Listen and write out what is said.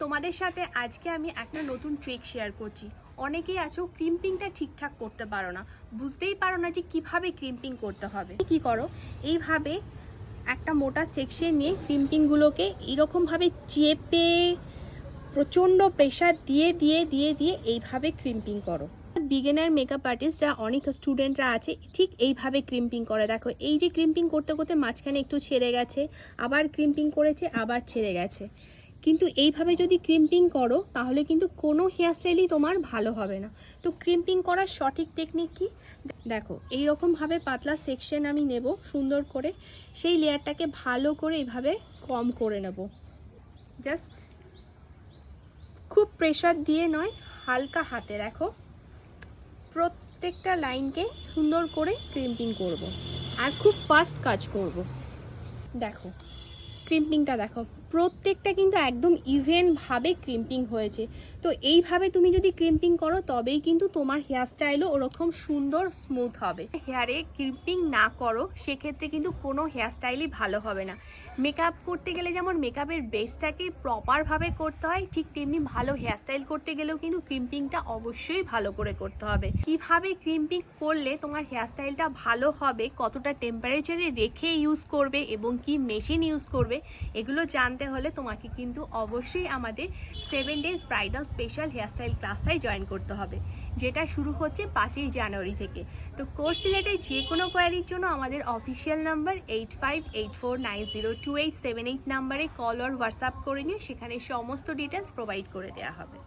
তোমাদের সাথে আজকে আমি একটা নতুন ট্রিক শেয়ার করছি। অনেকেই আছো ক্রিম্পিংটা ঠিকঠাক করতে পারো না, বুঝতেই পারো না যে কিভাবে ক্রিম্পিং করতে হবে। কি করো, এইভাবে একটা মোটা সেকশন নিয়ে ক্রিম্পিংগুলোকে এরকমভাবে চেপে প্রচণ্ড প্রেশার দিয়ে দিয়ে দিয়ে দিয়ে এইভাবে ক্রিম্পিং করো। বিগিনার মেকআপ আর্টিস্ট যা অনেক স্টুডেন্টরা আছে ঠিক এইভাবে ক্রিম্পিং করে। দেখো এই যে ক্রিম্পিং করতে করতে মাঝখানে একটু ছেড়ে গেছে, আবার ক্রিম্পিং করেছে, আবার ছেড়ে গেছে। কিন্তু এইভাবে যদি ক্রিম্পিং করো তাহলে কিন্তু কোনো হেয়ারস্টাইলই তোমার ভালো হবে না। তো ক্রিম্পিং করার সঠিক টেকনিক কি দেখো, এইরকমভাবে পাতলা সেকশন আমি নেব সুন্দর করে, সেই লেয়ারটাকে ভালো করে এইভাবে কম করে নেব। জাস্ট খুব প্রেশার দিয়ে নয়, হালকা হাতে রাখো, প্রত্যেকটা লাইনকে সুন্দর করে ক্রিম্পিং করব আর খুব ফাস্ট কাজ করব। দেখো ক্রিম্পিংটা দেখো, প্রত্যেকটা কিন্তু একদম ইভেনভাবে ক্রিম্পিং হয়েছে। তো এইভাবে তুমি যদি ক্রিম্পিং করো তবেই কিন্তু তোমার হেয়ারস্টাইলও ওরকম সুন্দর স্মুথ হবে। হেয়ারে ক্রিম্পিং না করো সেক্ষেত্রে কিন্তু কোনো হেয়ারস্টাইলই ভালো হবে না। মেকআপ করতে গেলে যেমন মেকআপের বেসটাকে প্রপারভাবে করতে হয়, ঠিক তেমনি ভালো হেয়ারস্টাইল করতে গেলেও কিন্তু ক্রিম্পিংটা অবশ্যই ভালো করে করতে হবে। কিভাবে ক্রিম্পিং করলে তোমার হেয়ারস্টাইলটা ভালো হবে, কতটা টেম্পারেচারে রেখে ইউজ করবে এবং কি মেশিন ইউজ করবে, এগুলো জানতে হলে তোমাকে কিন্তু অবশ্যই আমাদের 7 days ব্রাইডাল স্পেশাল হেয়ারস্টাইল ক্লাসটাই জয়েন করতে হবে, যেটা শুরু হচ্ছে 5ই জানুয়ারি থেকে। তো কোর্স রিলেটেড যে কোনো কোয়ারির জন্য আমাদের অফিসিয়াল নাম্বার 8584902878 নাম্বারে কল অর হোয়াটসঅ্যাপ করে নিয়ে সেখানে সমস্ত ডিটেলস প্রোভাইড করে দেওয়া হবে।